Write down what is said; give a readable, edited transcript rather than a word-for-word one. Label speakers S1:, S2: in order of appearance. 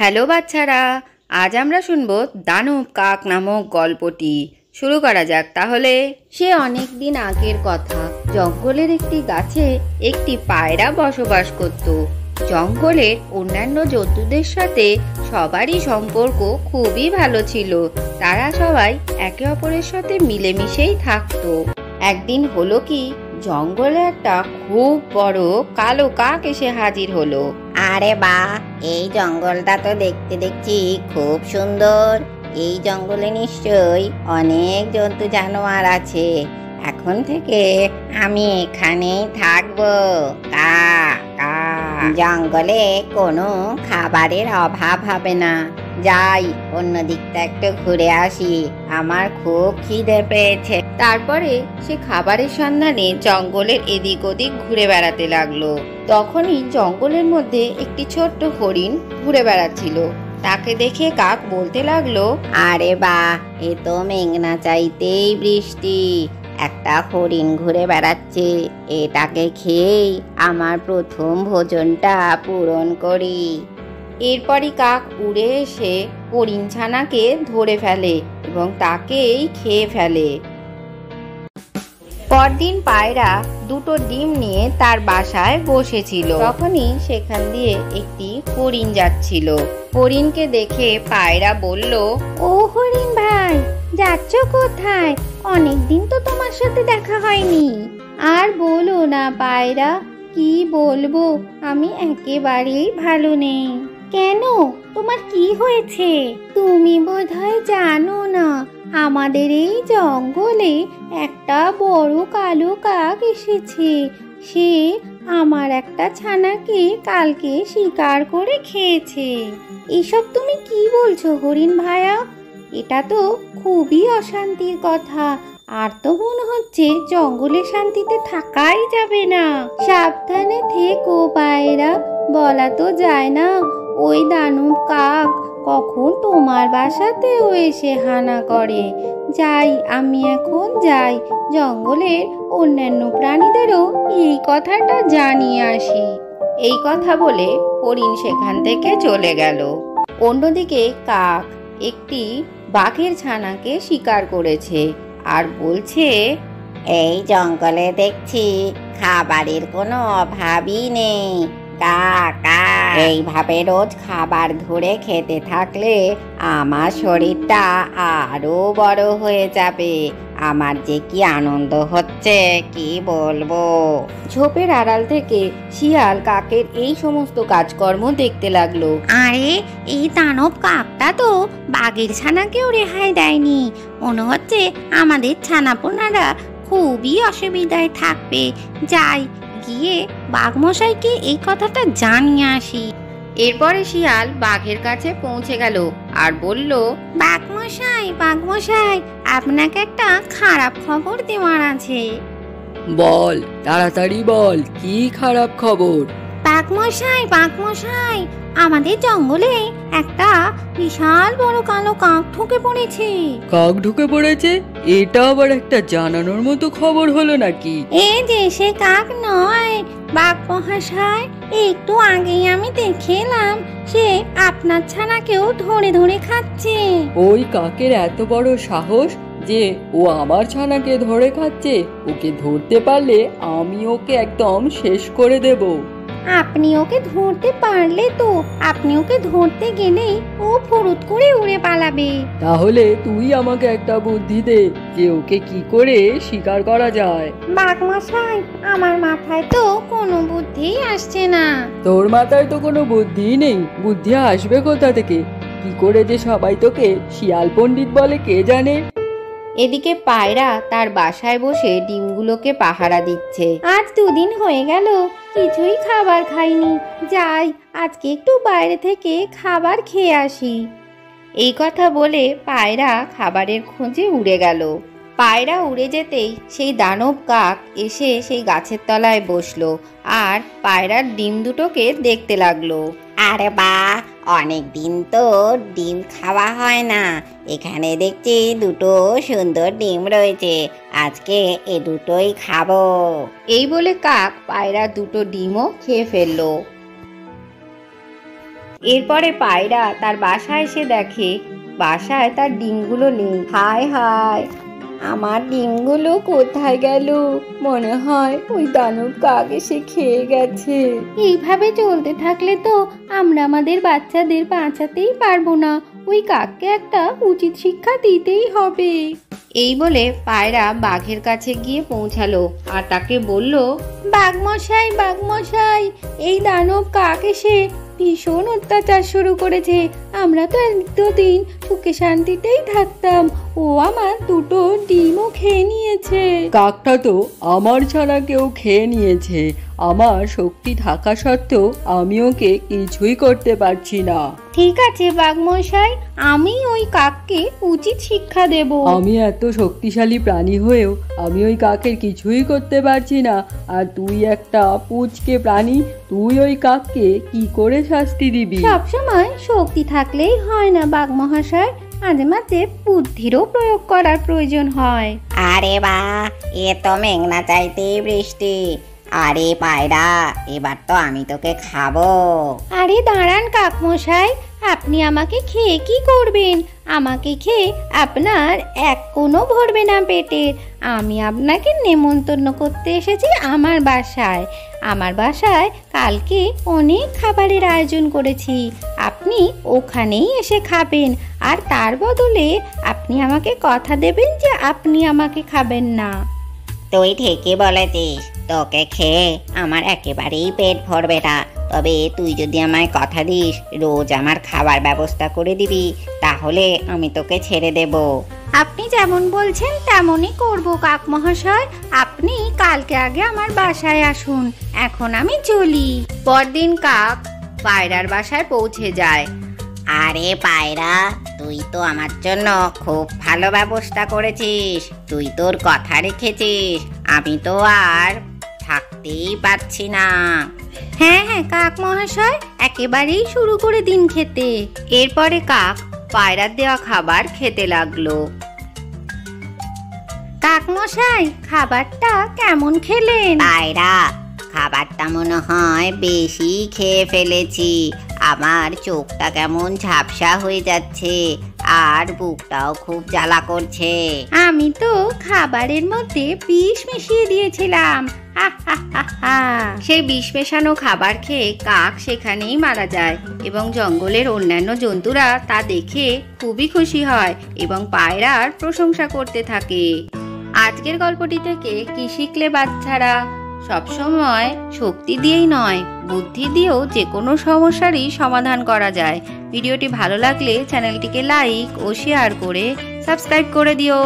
S1: Hello বাচ্চারা, আজ আমরা শুনবো দানব কাক নামক গল্পটি। শুরু করা যাক তাহলে। সে অনেক দিন আগের কথা। জঙ্গলের একটি গাছে একটি পায়রা বসবাস করত। জঙ্গলের অন্যান্য জন্তুদের সাথে সবারই সম্পর্ক খুবই ভালো ছিল। তারা সবাই একে অপরের সাথে মিলেমিশেই থাকতো। একদিন হলো কি, জঙ্গলে একটা খুব বড় কালো কাক এসে হাজির হলো।
S2: আরে বাহ, এই জঙ্গলটা তো দেখছি খুব সুন্দর। এই জঙ্গলে নিশ্চয়ই অনেক জন্তু জানোয়ার আছে। এখন থেকে আমি এখানেই থাকবো। কা কা জঙ্গলে কোনো খাবারের অভাব হবে না। যাই, অন্য দিকটা একটু ঘুরে আসি, আমার খুব খিদে পেয়েছে।
S1: তারপরে সে খাবারের সন্ধানে জঙ্গলের এদিক ওদিক ঘুরে বেড়াতে লাগলো। তখনই জঙ্গলের মধ্যে একটি ছোট্ট হরিণ ঘুরে বেড়াচ্ছিল। তাকে দেখে কাক বলতে লাগলো,
S2: আরে বাহ, এ তো মেঘনা চাইতেই বৃষ্টি। একটা হরিণ ঘুরে বেড়াচ্ছে, এটাকে খেয়েই আমার প্রথম ভোজনটা পূরণ করি।
S1: এরপরই কাক উড়ে এসে হরিণ ছানাকে ধরে ফেলে এবং তাকেই খেয়ে ফেলে। পরদিন পায়রা দুটো ডিম নিয়ে তার বাসায় বসেছিল। তখনই সেখান দিয়ে একটি হরিণ যাচ্ছিল। হরিণকে দেখে পায়রা বলল,
S3: ও হরিণ ভাই, যাচ্ছ কোথায়? অনেকদিন তো তোমার সাথে দেখা হয়নি। আর বলো না পায়রা, কি বলবো, আমি একেবারেই ভালো নেই। কেন, তোমার কি হয়েছে? তুমি বোধহয় জানো না, আমাদের এই জঙ্গলে একটা বড় কালো কাক এসেছে। সে আমার একটা ছানাকে কালকে শিকার করে খেয়েছে। এসব তুমি কি বলছো হরিণ ভাইয়া? এটা তো খুবই অশান্তির কথা। আর তো মনে হচ্ছে জঙ্গলে শান্তিতে থাকাই যাবে না। সাবধানে থেকো পায়রা, বলা তো যায় না ওই দানব কাক কখন তোমার বাসাতেও এসে হানা করে। যাই, আমি এখন যাই, জঙ্গলের অন্যান্য প্রাণীদেরও এই কথাটা জানিয়ে আসি।
S1: এই কথা বলে হরিণ সেখান থেকে চলে গেল। অন্যদিকে কাক একটি বাঘের ছানাকে শিকার করেছে আর বলছে,
S2: এই জঙ্গলে দেখছি খাবারের কোনো অভাবই নেই। কা কা এইভাবে রোজ খাবার ধরে খেতে থাকলে আমার শরীরটা আরো বড় হয়ে যাবে। আমার যে কি আনন্দ হচ্ছে কি বলবো।
S1: ঝোপের আড়াল থেকে শিয়াল কাকের এই সমস্ত কাজকর্ম দেখতে লাগলো।
S3: আরে, এই দানব কাকটা তো বাঘের ছানাকেও রেহাই দেয়নি। মনে হচ্ছে আমাদের ছানাপোনারা খুবই অসুবিধায় থাকবে। যাই, গিয়ে বাঘমশাইকে এই কথাটা জানিয়ে আসি।
S1: এরপরে শিয়াল বাঘের কাছে পৌঁছে গেল আর বলল,
S3: বাঘমশাই, আপনাকে একটা খারাপ খবর দেওয়ার আছে।
S4: বল, তাড়াতাড়ি বল, কি খারাপ খবর?
S3: বাঘমশাই, আমাদের জঙ্গলে একটা বিশাল বড় কালো কাক ঢুকে পড়েছে।
S4: কাক ঢুকে পড়েছে? এটা আবার একটা জানানোর মতো খবর হলো নাকি?
S3: এই যে সে কাক নয় বাঘ মহাশয়, একটু আগেই আমি দেখে এলাম সে আপনার ছানাকেও ধরে ধরে খাচ্ছে।
S4: ওই কাকের এত বড় সাহস যে ও আমার ছানাকে ধরে খাচ্ছে! ওকে ধরতে পারলে আমি ওকে একদম শেষ করে দেব।
S3: আপনি ওকে ধরতে পারলে তো, আপনি ওকে ধরতে গেলেই ও ফুরুত করে উড়ে পালাবে।
S4: তাহলে তুই আমাকে একটা বুদ্ধি দে যে ওকে কি করে শিকার করা যায়।
S3: বাঘমশাই, আমার মাথায় তো কোনো বুদ্ধি আসছে না।
S4: তোর মাথায় তো কোনো বুদ্ধি নেই, বুদ্ধি আসবে কোথা থেকে? কি করে যে সবাই তোকে শিয়াল পণ্ডিত বলে কে জানে।
S1: এদিকে পায়রা তার বাসায় বসে ডিমগুলোকে পাহারা দিচ্ছে।
S3: আজ 2 দিন হয়ে গেল কিছুই খাবার খাইনি। যাই, আজকে একটু বাইরে থেকে খাবার খেয়ে আসি।
S1: এই কথা বলে পায়রা খাবারের খোঁজে উড়ে গেল। পায়রা উড়ে যেতেই সেই দানব কাক এসে সেই গাছের তলায় বসলো আর পায়রার ডিম দুটোকে দেখতে লাগলো।
S2: আরে বাহ, অনেক দিন তো ডিম খাওয়া হয় না। এখানে দেখছি দুটো সুন্দর ডিম রয়েছে, আজকে এ দুটোই খাবো।
S1: এই বলে কাক পায়রা দুটো ডিমও খেয়ে ফেললো। এরপরে পায়রা তার বাসায় এসে দেখে বাসায় তার ডিমগুলো নেই। হায় হায়, আমার ডিমগুলো কোথায় গেল? মনে হয় ওই দানব কাক এসে খেয়ে গেছে।
S3: এইভাবে চলতে থাকলে তো আমরা আমাদের বাচ্চাদের বাঁচাতেই পারবো না। ওই কাককে একটা উচিত শিক্ষা দিতেই হবে।
S1: এই বলে পায়রা বাঘের কাছে গিয়ে পৌঁছালো আর তাকে বলল,
S3: বাঘমশাই, বাঘমশাই, এই দানব কাক এসে ভীষণ অত্যাচার শুরু করেছে। আমরা তো এতদিন সুখে শান্তিতেই থাকতাম, ও আমার দুটো ডিমও খেয়ে নিয়েছে।
S4: কাকটা তো আমার ছানাকেও খেয়ে নিয়েছে। আমার শক্তি থাকা সত্ত্বেও আমি ওকে কিছুই করতে পারছি না।
S3: ঠিক আছে বাঘমশাই, আমি ওই কাককে উচিত শিক্ষা দেব।
S4: আমি এত শক্তিশালী প্রাণী হয়েও আমি ওই কাকের কিছুই করতে পারছি না, আর তুই একটা পুচকে প্রাণী, তুই ওই কাককে কি করে শাস্তি দিবি?
S3: সবসময় শক্তি থাকলেই হয় না বাঘমহাশয়, মাঝে মাঝে বুদ্ধিরও প্রয়োগ করার প্রয়োজন হয়।
S2: আরে বা, এ তো মেঘনা চাইতেই বৃষ্টি। আরে পায়রা, এবার তো আমি তোকে খাবো।
S3: আরে দাঁড়ান কাকমশাই, আপনি আমাকে খেয়ে কি করবেন? আমাকে খেয়ে আপনার এক কোনো ভরবে না পেটের। আমি আপনাকে নেমন্তন্ন করতে এসেছি আমার বাসায়। আমার বাসায় কালকে অনেক খাবারের আয়োজন করেছি, আপনি ওখানেই এসে খাবেন। আর তার বদলে আপনি আমাকে কথা দেবেন যে আপনি আমাকে খাবেন না।
S2: তুই ঠিকই বলেছিস, তোকে খেয়ে আমার একেবারেই পেট ভরবে না। তবে তুই যদি আমায় কথা দিস রোজ আমার খাবার ব্যবস্থা করে দিবি, তাহলে আমি তোকে ছেড়ে দেব।
S3: আপনি যেমন বলছেন তেমনই করব কাকমহাশয়। আপনি কালকে আগে আমার বাসায় আসুন, এখন আমি চলি।
S1: পরদিন কাক পায়রার বাসায় পৌঁছে যায়।
S2: আরে পায়রা, তুই তো আমার জন্য খুব ভালো ব্যবস্থা করেছিস, তুই তোর কথা রেখেছিস। আমি তো আর থাকতেই পারছি না।
S3: হ্যাঁ হ্যাঁ কাক মহাশয়, একেবারেই শুরু করে দিন খেতে।
S1: এরপরে কাক পায়রার দেওয়া খাবার খেতে লাগলো।
S3: কাক মশাই, খাবারটা কেমন খেলেন?
S2: পায়রা, খাবারটা মনে হয় বেশি খেয়ে ফেলেছি। আমার চোখটা কেমন ঝাপসা হয়ে যাচ্ছে, আর বুকটাও খুব জ্বালা করছে।
S3: আমি তো খাবারের মধ্যে বিষ মিশিয়ে দিয়েছিলাম।
S1: সেই বিষ মেশানো খাবার খেয়ে কাক সেখানেই মারা যায় এবং জঙ্গলের অন্যান্য জন্তুরা তা দেখে খুবই খুশি হয় এবং পায়রার প্রশংসা করতে থাকে। আজকের গল্পটি থেকে কি শিখলে বাচ্চারা? সবসময় শক্তি দিয়েই নয়, বুদ্ধি দিয়েও যে কোনো সমস্যারই সমাধান করা যায়। ভিডিওটি ভালো লাগলে চ্যানেলটিকে লাইক ও শেয়ার করে সাবস্ক্রাইব করে দিও।